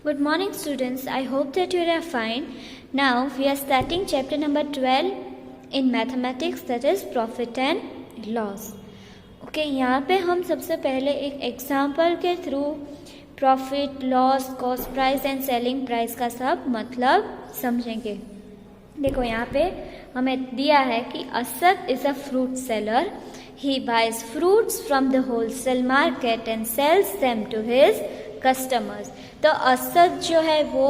Good morning students, I hope that you are fine. Now we are starting chapter number 12 in mathematics, that is profit and loss. Okay यहाँ पे हम सबसे पहले एक example के through profit, loss, cost price and selling price का सब मतलब समझेंगे। देखो यहाँ पे हमें दिया है कि Asad is a fruit seller, he buys fruits from the wholesale market and sells them to his customers. तो असद जो है वो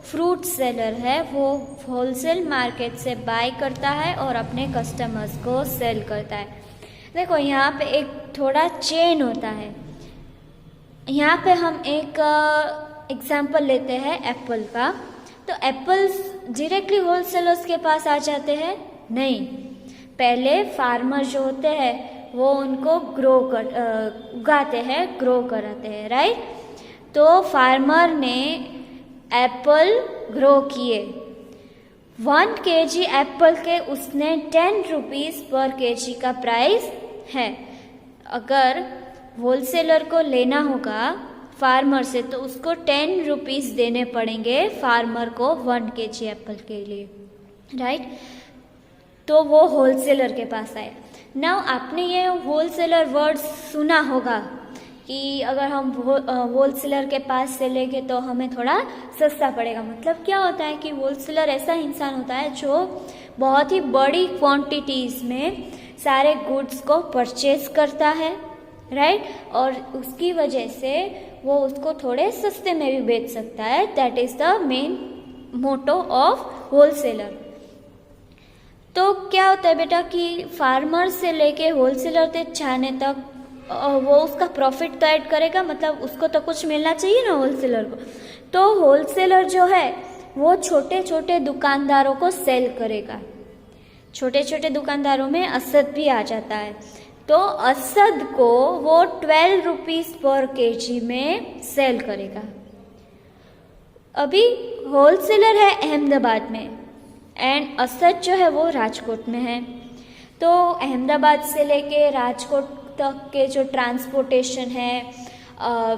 फ्रूट सेलर है, वो होलसेल मार्केट से बाय करता है और अपने कस्टमर्स को सेल करता है। देखो यहाँ पे एक थोड़ा चेन होता है। यहाँ पे हम एक एग्जाम्पल लेते हैं एप्पल का। तो एप्पल्स डायरेक्टली होलसेलर्स के पास आ जाते हैं? नहीं, पहले फार्मर जो होते हैं वो उनको उगाते हैं, ग्रो कराते हैं, राइट। तो फार्मर ने एप्पल ग्रो किए, 1 kg एप्पल के उसने 10 रुपीज़ पर kg का प्राइस है। अगर होलसेलर को लेना होगा फार्मर से तो उसको 10 रुपीज़ देने पड़ेंगे फार्मर को 1 kg एप्पल के लिए, राइट। तो वो होलसेलर के पास आया। नाउ आपने ये होलसेलर वर्ड सुना होगा कि अगर हम होलसेलर के पास से लेंगे तो हमें थोड़ा सस्ता पड़ेगा। मतलब क्या होता है कि होलसेलर ऐसा इंसान होता है जो बहुत ही बड़ी क्वांटिटीज़ में सारे गुड्स को परचेज करता है, राइट, और उसकी वजह से वो उसको थोड़े सस्ते में भी बेच सकता है। That is the main motto of wholesaler. तो क्या होता है बेटा कि फार्मर से लेके होलसेलर तक जाने तक वो उसका प्रॉफिट तो ऐड करेगा, मतलब उसको तो कुछ मिलना चाहिए ना होलसेलर को। तो होलसेलर जो है वो छोटे छोटे दुकानदारों को सेल करेगा। छोटे छोटे दुकानदारों में असद भी आ जाता है। तो असद को वो 12 रुपीज़ पर kg में सेल करेगा। अभी होलसेलर है अहमदाबाद में एंड असद जो है वो राजकोट में है। तो अहमदाबाद से लेके राजकोट तक के जो ट्रांसपोर्टेशन है,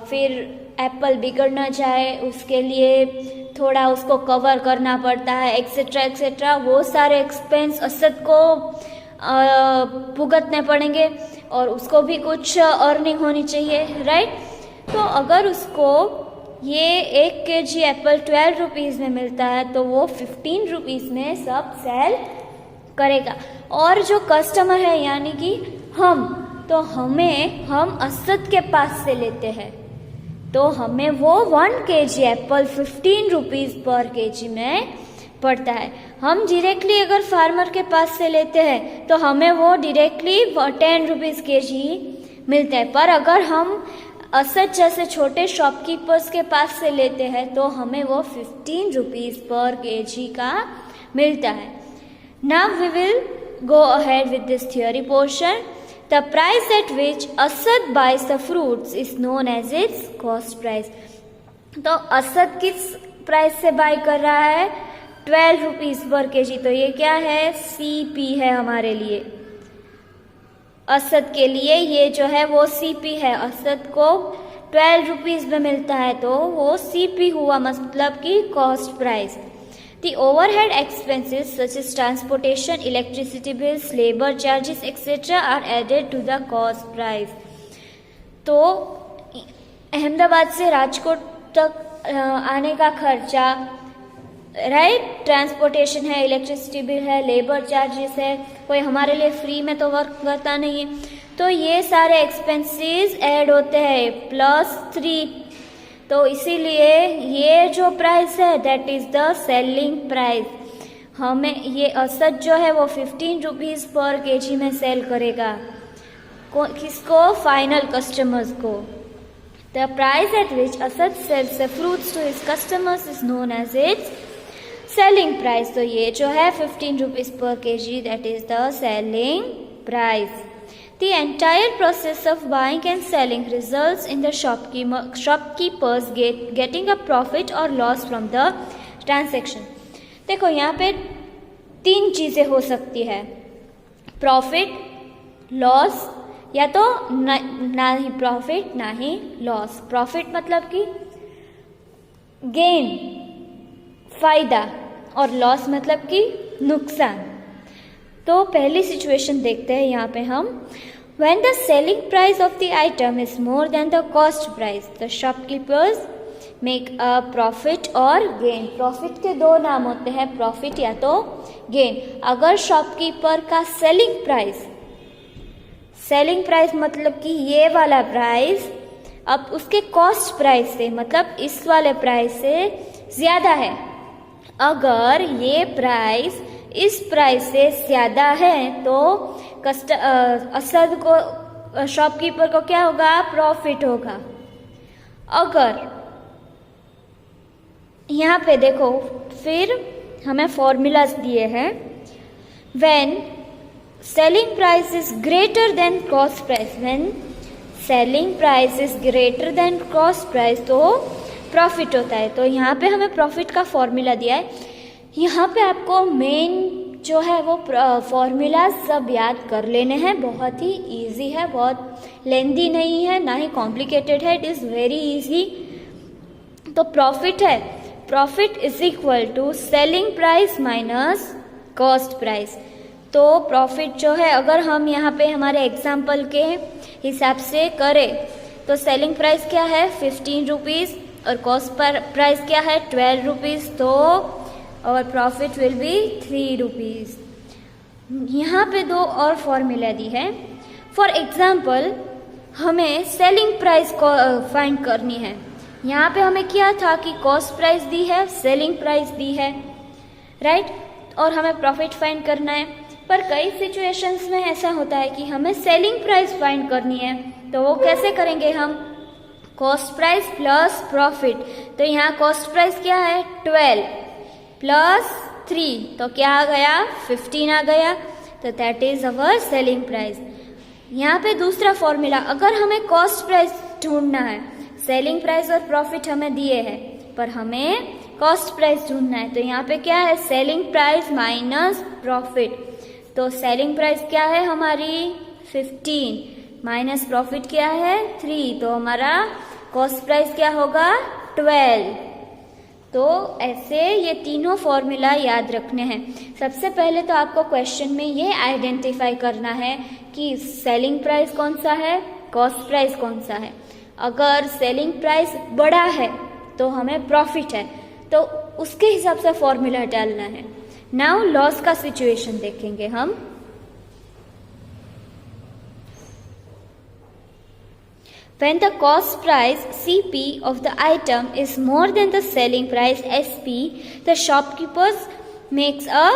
फिर एप्पल बिगड़ ना जाए उसके लिए थोड़ा उसको कवर करना पड़ता है, एक्सेट्रा एक्सेट्रा, वो सारे एक्सपेंस असद को भुगतने पड़ेंगे और उसको भी कुछ अर्निंग होनी चाहिए, राइट। तो अगर उसको ये 1 kg एप्पल 12 रुपीज़ में मिलता है तो वो 15 रुपीज़ में सब सेल करेगा। और जो कस्टमर है यानी कि हम असद के पास से लेते हैं तो हमें वो 1 kg एप्पल 15 रुपीज़ पर kg में पड़ता है। हम डायरेक्टली अगर फार्मर के पास से लेते हैं तो हमें वो डायरेक्टली 10 रुपीज़ kg मिलता है। पर अगर हम असद जैसे छोटे शॉपकीपर्स के पास से लेते हैं तो हमें वो 15 रुपीज़ पर kg का मिलता है। Now we will go ahead with this theory portion. The price at which Asad buys the fruits is known as its cost price. तो असद किस प्राइस से बाय कर रहा है? 12 रुपीज़ पर kg। तो ये क्या है? CP है हमारे लिए। असद के लिए ये जो है वो CP है। असद को 12 रुपीज़ में मिलता है तो वो CP हुआ, मतलब कि cost price. The overhead expenses such as transportation, electricity bills, labor charges, etc. are added to the cost price. तो अहमदाबाद से राजकोट तक आने का खर्चा, राइट, ट्रांसपोर्टेशन है, इलेक्ट्रिसिटी बिल है, लेबर चार्जेस है, कोई हमारे लिए फ्री में तो वर्क करता नहीं है। तो ये सारे एक्सपेंसेस ऐड होते हैं +3। तो इसीलिए ये जो प्राइस है that is the selling price. हमें ये असद जो है वो 15 रुपीज़ पर kg में सेल करेगा। किसको? फाइनल कस्टमर्स को। The price at which Asad sells the fruits to his customers is known as its selling price. तो ये जो है 15 रुपीज़ पर kg that is the selling price. The entire process of buying and selling results in the shopkeepers getting a profit or loss from the transaction. देखो यहाँ पे 3 चीज़ें हो सकती है, प्रॉफिट, लॉस, या तो ना ही प्रॉफिट ना ही लॉस। प्रॉफिट मतलब कि गेन फायदा और लॉस मतलब कि नुकसान। तो पहली सिचुएशन देखते हैं यहाँ पे हम। When the selling price of the item is more than the cost price, the shopkeepers make a profit और gain। प्रॉफिट के दो नाम होते हैं, प्रॉफिट या तो गेन। अगर शॉपकीपर का सेलिंग प्राइस मतलब कि ये वाला प्राइस अब उसके कॉस्ट प्राइस से मतलब इस वाले प्राइस से ज़्यादा है, अगर ये प्राइस इस प्राइस से ज़्यादा है तो असद को शॉपकीपर को क्या होगा, प्रॉफिट होगा। अगर यहाँ पे देखो फिर हमें फॉर्मूलाज दिए हैं। When selling price is greater than cost price, when selling price is greater than cost price तो प्रॉफिट होता है। तो यहाँ पे हमें प्रॉफिट का फॉर्मूला दिया है। यहाँ पे आपको मेन जो है वो फॉर्मूला सब याद कर लेने हैं। बहुत ही इजी है, बहुत लेंदी नहीं है, ना ही कॉम्प्लिकेटेड है, इट इज़ वेरी इजी। तो प्रॉफिट है, profit is equal to selling price minus cost price. तो प्रॉफिट जो है, अगर हम यहाँ पे हमारे एग्जाम्पल के हिसाब से करें तो सेलिंग प्राइस क्या है 15 रुपीज़ और कॉस्ट प्राइस क्या है 12 रुपीज़, तो और प्रॉफिट विल बी 3 रुपीज़। यहाँ पे दो और फॉर्मूला दी है। फॉर एग्जाम्पल हमें सेलिंग प्राइस को फाइंड करनी है। यहाँ पे हमें क्या था कि कॉस्ट प्राइस दी है, सेलिंग प्राइस दी है, राइट, और हमें प्रॉफिट फाइंड करना है। पर कई सिचुएशंस में ऐसा होता है कि हमें सेलिंग प्राइस फाइंड करनी है, तो वो कैसे करेंगे हम, कॉस्ट प्राइस प्लस प्रॉफिट। तो यहाँ कॉस्ट प्राइस क्या है 12 प्लस 3, तो क्या आ गया 15 आ गया, तो that is our selling price. यहाँ पे दूसरा फॉर्मूला, अगर हमें कॉस्ट प्राइस ढूंढना है, सेलिंग प्राइस और प्रॉफिट हमें दिए हैं पर हमें कॉस्ट प्राइस ढूंढना है, तो यहाँ पे क्या है सेलिंग प्राइस माइनस प्रॉफिट। तो सेलिंग प्राइस क्या है हमारी 15 माइनस प्रॉफिट क्या है 3, तो हमारा कॉस्ट प्राइस क्या होगा 12। तो ऐसे ये तीनों फॉर्मूला याद रखने हैं। सबसे पहले तो आपको क्वेश्चन में ये आइडेंटिफाई करना है कि सेलिंग प्राइस कौन सा है, कॉस्ट प्राइस कौन सा है। अगर सेलिंग प्राइस बड़ा है तो हमें प्रॉफिट है, तो उसके हिसाब से फॉर्मूला डालना है। नाउ लॉस का सिचुएशन देखेंगे हम। When the cost price CP of the item is more than the selling price SP, the shopkeepers makes a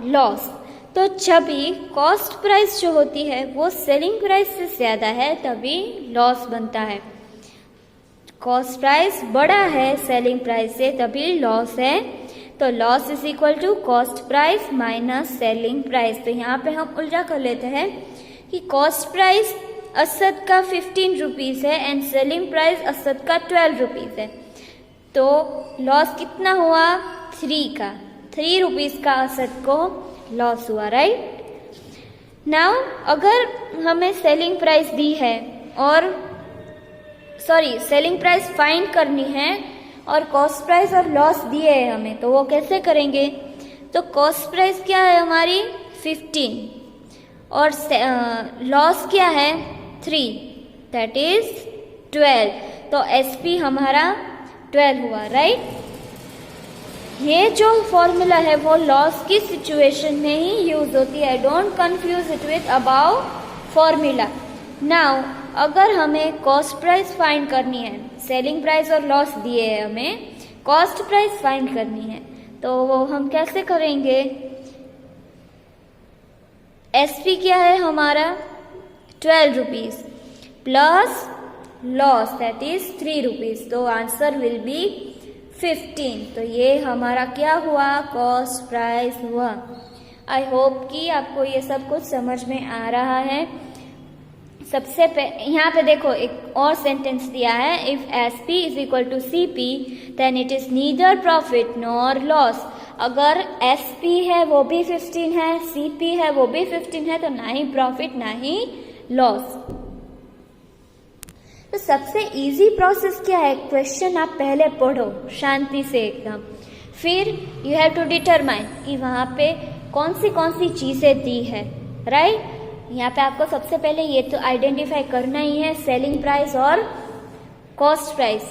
loss। तो जब भी कॉस्ट प्राइस जो होती है वो सेलिंग प्राइस से ज़्यादा है तभी लॉस बनता है। कॉस्ट प्राइस बड़ा है सेलिंग प्राइस से तभी लॉस है। तो loss is equal to cost price minus selling price. तो यहाँ पे हम उल्टा कर लेते हैं कि कॉस्ट प्राइस असद का 15 रुपीज़ है एंड सेलिंग प्राइस असद का 12 रुपीज़ है, तो लॉस कितना हुआ 3 रुपीज़ का असद को लॉस हुआ, राइट। नाउ अगर हमें सेलिंग प्राइस दी है और सेलिंग प्राइस फाइंड करनी है और कॉस्ट प्राइस और लॉस दिए है हमें, तो वो कैसे करेंगे। तो कॉस्ट प्राइस क्या है हमारी 15 और लॉस क्या है 3, दैट इज 12, तो SP हमारा 12 हुआ, राइट। ये जो फॉर्मूला है वो लॉस की सिचुएशन में ही यूज होती है, don't confuse it with above formula. Now अगर हमें कॉस्ट प्राइस फाइंड करनी है, सेलिंग प्राइस और लॉस दिए है, हमें कॉस्ट प्राइस फाइंड करनी है, तो वो हम कैसे करेंगे। SP क्या है हमारा 12 rupees plus loss that is 3 rupees, तो आंसर विल बी 15। तो ये हमारा क्या हुआ कॉस्ट प्राइस हुआ। आई होप कि आपको ये सब कुछ समझ में आ रहा है। सबसे यहाँ पे देखो एक और सेंटेंस दिया है, if SP is equal to CP then it is neither profit nor loss. अगर SP है वो भी 15 है, CP है वो भी 15 है, तो ना ही प्रॉफिट ना ही लॉस। तो सबसे इजी प्रोसेस क्या है, क्वेश्चन आप पहले पढ़ो शांति से एकदम, फिर यू हैव टू डिटरमाइन कि वहाँ पे कौन सी चीज़ें दी है, राइट। यहाँ पे आपको सबसे पहले ये तो आइडेंटिफाई करना ही है सेलिंग प्राइस और कॉस्ट प्राइस,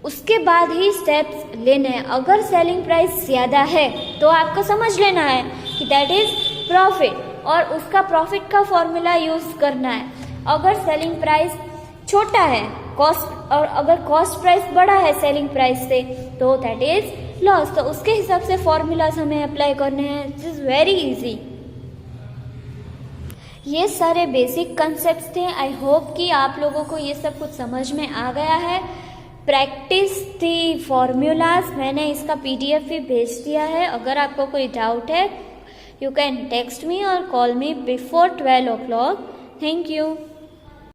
उसके बाद ही स्टेप्स लेने हैं। अगर सेलिंग प्राइस ज़्यादा है तो आपको समझ लेना है कि दैट इज़ प्रॉफिट और उसका प्रॉफिट का फॉर्मूला यूज़ करना है। अगर सेलिंग प्राइस छोटा है कॉस्ट और अगर कॉस्ट प्राइस बड़ा है सेलिंग प्राइस से तो दैट इज़ लॉस, तो उसके हिसाब से फॉर्मूलाज हमें अप्लाई करने हैं। This is very easy. ये सारे बेसिक कंसेप्ट्स थे। आई होप कि आप लोगों को ये सब कुछ समझ में आ गया है। प्रैक्टिस दी फॉर्मूलाज, मैंने इसका PDF भी भेज दिया है। अगर आपको कोई डाउट है यू कैन टेक्स्ट मी और call me before 12 o'clock। Thank you.